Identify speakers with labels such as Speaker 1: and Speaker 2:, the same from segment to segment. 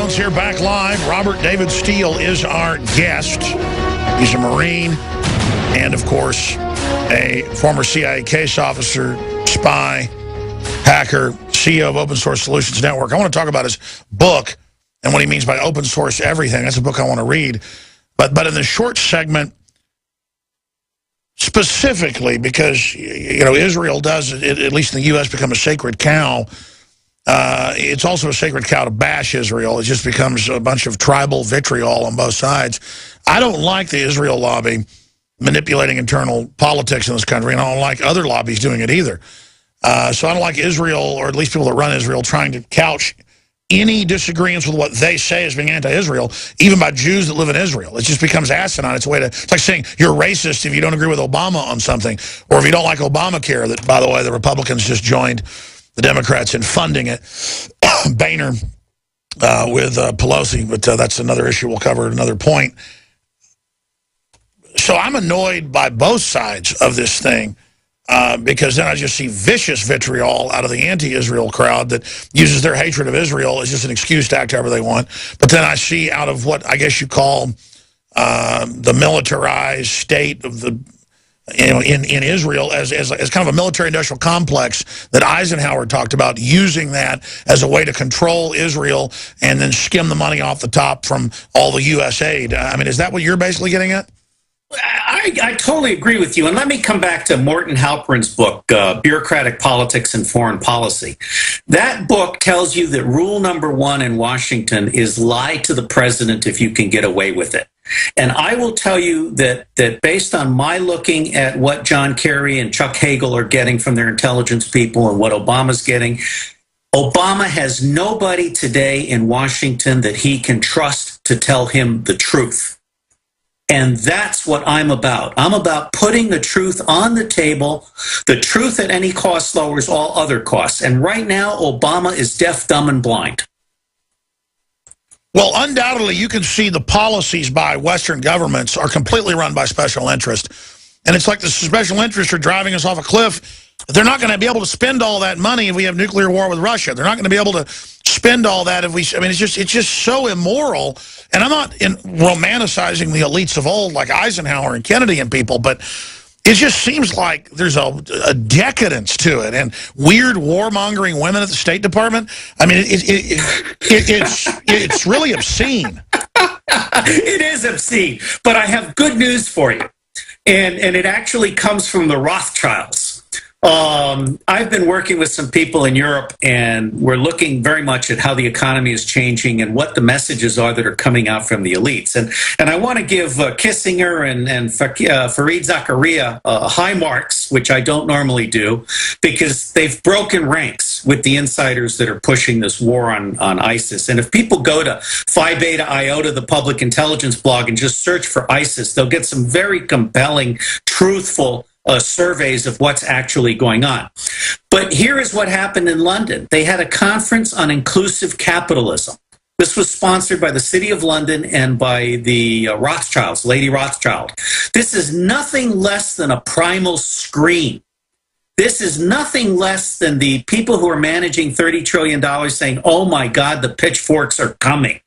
Speaker 1: Jones here, back live. Robert David Steele is our guest. He's a Marine and, of course, a former CIA case officer, spy, hacker, CEO of Open Source Solutions Network. I want to talk about his book and what he means by open source everything. That's a book I want to read. But in the short segment, specifically because, you know, Israel does, at least in the U.S., become a sacred cow. It's also a sacred cow to bash Israel. It just becomes a bunch of tribal vitriol on both sides. I don't like the Israel lobby manipulating internal politics in this country, and I don't like other lobbies doing it either. So I don't like Israel, or at least people that run Israel, trying to couch any disagreements with what they say as being anti-Israel, even by Jews that live in Israel. It just becomes asinine. It's a way to, it's like saying you're racist if you don't agree with Obama on something, or if you don't like Obamacare, that, by the way, the Republicans just joined the Democrats in funding it. Boehner with Pelosi, but that's another issue we'll cover at another point. So I'm annoyed by both sides of this thing because then I just see vicious vitriol out of the anti-Israel crowd that uses their hatred of Israel as just an excuse to act however they want. But then I see out of what I guess you call the militarized state of the, you know, in Israel as kind of a military-industrial complex that Eisenhower talked about, using that as a way to control Israel and then skim the money off the top from all the U.S. aid. I mean, is that what you're basically getting at?
Speaker 2: I totally agree with you. And let me come back to Morton Halperin's book, Bureaucratic Politics and Foreign Policy. That book tells you that rule number one in Washington is lie to the president if you can get away with it. And I will tell you that based on my looking at what John Kerry and Chuck Hagel are getting from their intelligence people and what Obama's getting, Obama has nobody today in Washington that he can trust to tell him the truth. And that's what I'm about. I'm about putting the truth on the table. The truth at any cost lowers all other costs. And right now, Obama is deaf, dumb, and blind.
Speaker 1: Well, undoubtedly, you can see the policies by Western governments are completely run by special interest. And it's like the special interests are driving us off a cliff. They're not going to be able to spend all that money if we have nuclear war with Russia. They're not going to be able to spend all that if we, I mean, it's just so immoral. And I'm not romanticizing the elites of old like Eisenhower and Kennedy and people, but it just seems like there's a decadence to it, and weird warmongering women at the State Department. I mean, it's really obscene.
Speaker 2: It is obscene, but I have good news for you, and it actually comes from the Rothschilds. I've been working with some people in Europe, and we're looking very much at how the economy is changing and what the messages are that are coming out from the elites. And I want to give Kissinger and Fareed Zakaria high marks, which I don't normally do, because they've broken ranks with the insiders that are pushing this war on ISIS. And if people go to Phi Beta Iota, the public intelligence blog, and just search for ISIS, they'll get some very compelling, truthful surveys of what's actually going on. But here is what happened in London. They had a conference on inclusive capitalism. This was sponsored by the City of London and by the Rothschilds, Lady Rothschild. This is nothing less than a primal scream. This is nothing less than the people who are managing $30 trillion saying, oh my God, the pitchforks are coming.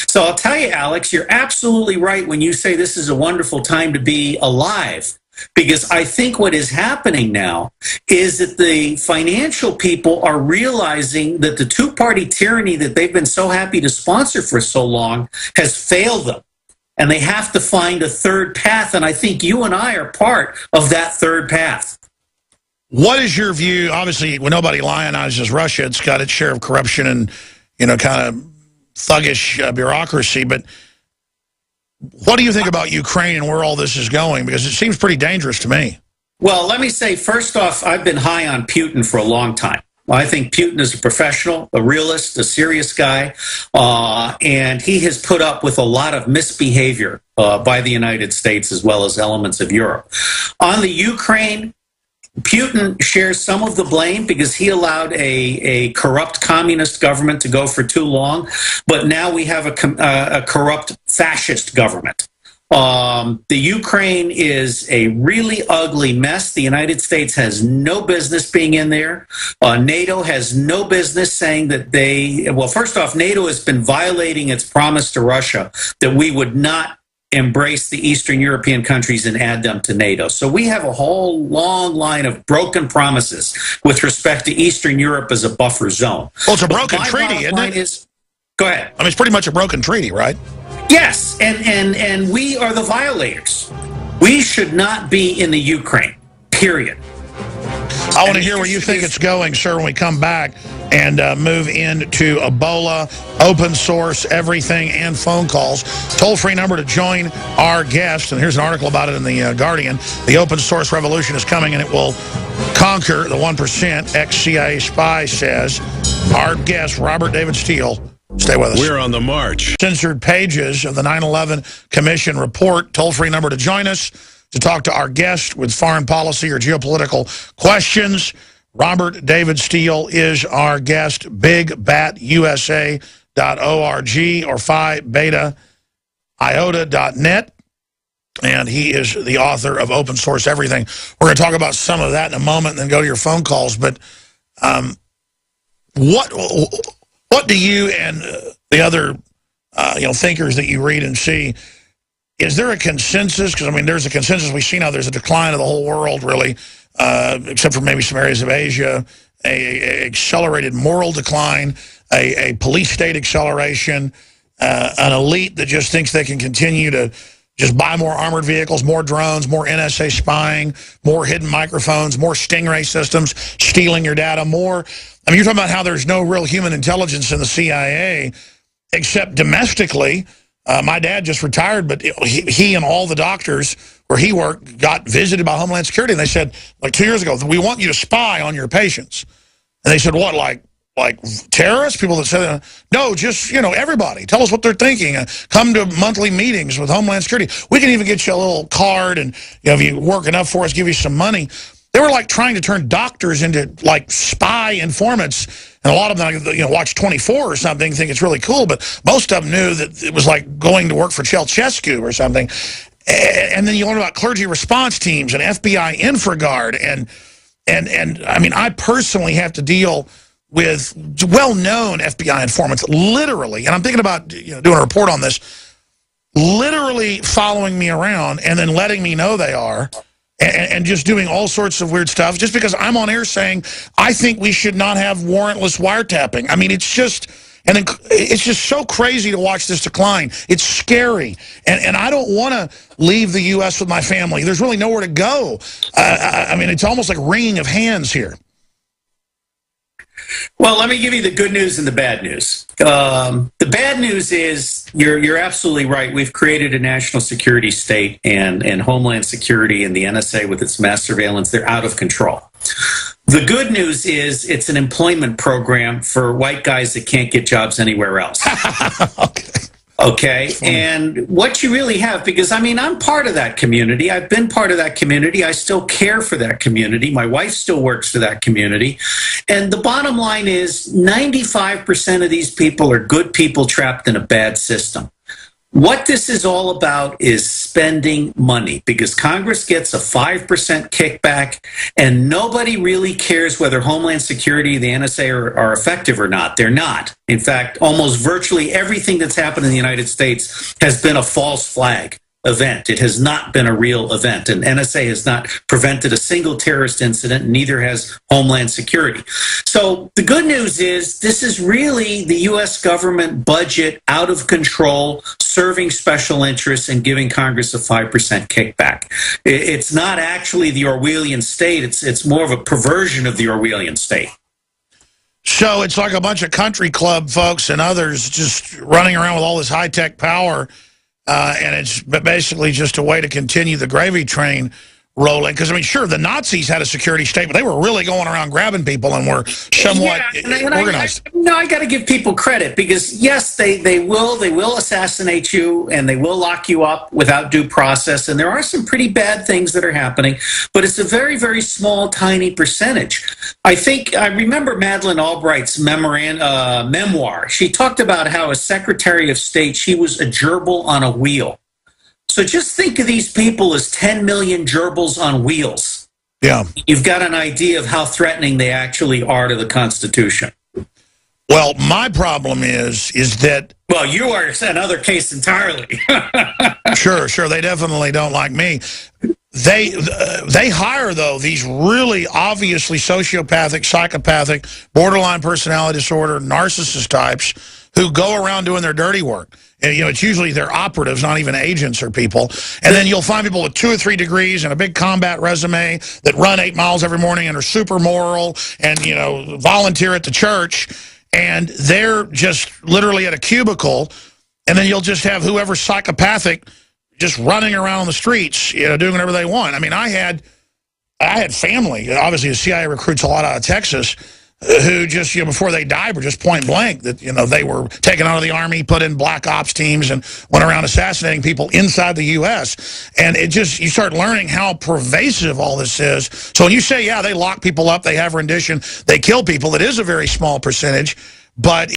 Speaker 2: So I'll tell you, Alex, you're absolutely right when you say this is a wonderful time to be alive. Because I think what is happening now is that the financial people are realizing that the two-party tyranny that they've been so happy to sponsor for so long has failed them. And they have to find a third path. And I think you and I are part of that third path.
Speaker 1: What is your view? Obviously, when nobody lionizes Russia, it's got its share of corruption and, you know, kind of thuggish bureaucracy. But what do you think about Ukraine and where all this is going? Because it seems pretty dangerous to me.
Speaker 2: Well, let me say, first off, I've been high on Putin for a long time. I think Putin is a professional, a realist, a serious guy, and he has put up with a lot of misbehavior by the United States as well as elements of Europe. On the Ukraine, Putin shares some of the blame because he allowed a corrupt communist government to go for too long, but now we have a corrupt fascist government. The Ukraine is a really ugly mess. The United States has no business being in there. NATO has no business saying that well, first off, NATO has been violating its promise to Russia that we would not embrace the Eastern European countries and add them to NATO. So we have a whole long line of broken promises with respect to Eastern Europe as a buffer zone.
Speaker 1: Well, it's a broken treaty, isn't it?
Speaker 2: Go ahead.
Speaker 1: I mean, it's pretty much a broken treaty, right?
Speaker 2: Yes, and we are the violators. We should not be in the Ukraine, period.
Speaker 1: I want to hear where you think it's going, sir, when we come back and move into Ebola, open source, everything, and phone calls. Toll-free number to join our guest, and here's an article about it in the Guardian. The open source revolution is coming, and it will conquer the 1%, ex-CIA spy says. Our guest, Robert David Steele. Stay with us.
Speaker 3: We're on the march.
Speaker 1: Censored pages of the 9/11 Commission report. Toll-free number to join us to talk to our guest with foreign policy or geopolitical questions. Robert David Steele is our guest. BigBatUSA.org or Phi Beta Iota.net. And he is the author of Open Source Everything. We're going to talk about some of that in a moment and then go to your phone calls. But what do you and the other thinkers that you read and see, is there a consensus? Because, I mean, there's a consensus. We see now there's a decline of the whole world, really, except for maybe some areas of Asia, a accelerated moral decline, a police state acceleration, an elite that just thinks they can continue to just buy more armored vehicles, more drones, more NSA spying, more hidden microphones, more stingray systems, stealing your data, more. I mean, you're talking about how there's no real human intelligence in the CIA, except domestically. My dad just retired, but he and all the doctors where he worked got visited by Homeland Security, and they said, like 2 years ago, we want you to spy on your patients. And they said, what, like terrorists? People that said, no, just, everybody. Tell us what they're thinking. Come to monthly meetings with Homeland Security. We can even get you a little card, and if you work enough for us, give you some money. They were like trying to turn doctors into like spy informants, and a lot of them, watch 24 or something, think it's really cool, but most of them knew that it was like going to work for Ceausescu or something. And then you learn about clergy response teams and FBI InfraGard, and I mean, I personally have to deal with well-known FBI informants, literally, and I'm thinking about doing a report on this, literally following me around and then letting me know they are. And just doing all sorts of weird stuff just because I'm on air saying I think we should not have warrantless wiretapping. I mean, it's just so crazy to watch this decline. It's scary. And I don't want to leave the U.S. with my family. There's really nowhere to go. I mean, it's almost like wringing of hands here.
Speaker 2: Well, let me give you the good news and the bad news. The bad news is you're absolutely right. We've created a national security state, and Homeland Security and the NSA with its mass surveillance, they're out of control. The good news is it's an employment program for white guys that can't get jobs anywhere else. Okay, and what you really have, because, I mean, I'm part of that community. I've been part of that community. I still care for that community. My wife still works for that community. And the bottom line is 95% of these people are good people trapped in a bad system. What this is all about is spending money, because Congress gets a 5% kickback, and nobody really cares whether Homeland Security and the NSA are effective or not. They're not. In fact, almost virtually everything that's happened in the United States has been a false flag event. It has not been a real event, and NSA has not prevented a single terrorist incident, and neither has Homeland Security. So the good news is this is really the U.S. government budget out of control, serving special interests and giving Congress a 5% kickback. It's not actually the Orwellian state. It's more of a perversion of the Orwellian state.
Speaker 1: So it's like a bunch of country club folks and others just running around with all this high-tech power. And it's basically just a way to continue the gravy train rolling. Because, I mean, sure, the Nazis had a security state, but they were really going around grabbing people and were somewhat organized.
Speaker 2: I got to give people credit, because, yes, they will assassinate you, and they will lock you up without due process. And there are some pretty bad things that are happening, but it's a very, very small, tiny percentage. I remember Madeleine Albright's memoir. She talked about how as Secretary of State, she was a gerbil on a wheel. So just think of these people as 10 million gerbils on wheels.
Speaker 1: Yeah.
Speaker 2: You've got an idea of how threatening they actually are to the Constitution.
Speaker 1: Well, my problem is that...
Speaker 2: Well, you are another case entirely.
Speaker 1: Sure. They definitely don't like me. They hire, though, these really obviously sociopathic, psychopathic, borderline personality disorder, narcissist types who go around doing their dirty work. And, you know, it's usually their operatives, not even agents or people. And then you'll find people with 2 or 3 degrees and a big combat resume that run 8 miles every morning and are super moral and, you know, volunteer at the church. And they're just literally at a cubicle. And then you'll just have whoever's psychopathic just running around on the streets, you know, doing whatever they want. I mean, I had family. Obviously, the CIA recruits a lot out of Texas who just, you know, before they died were just point blank that, you know, they were taken out of the Army, put in black ops teams, and went around assassinating people inside the U.S. And it just, you start learning how pervasive all this is. So when you say, yeah, they lock people up, they have rendition, they kill people, it is a very small percentage, but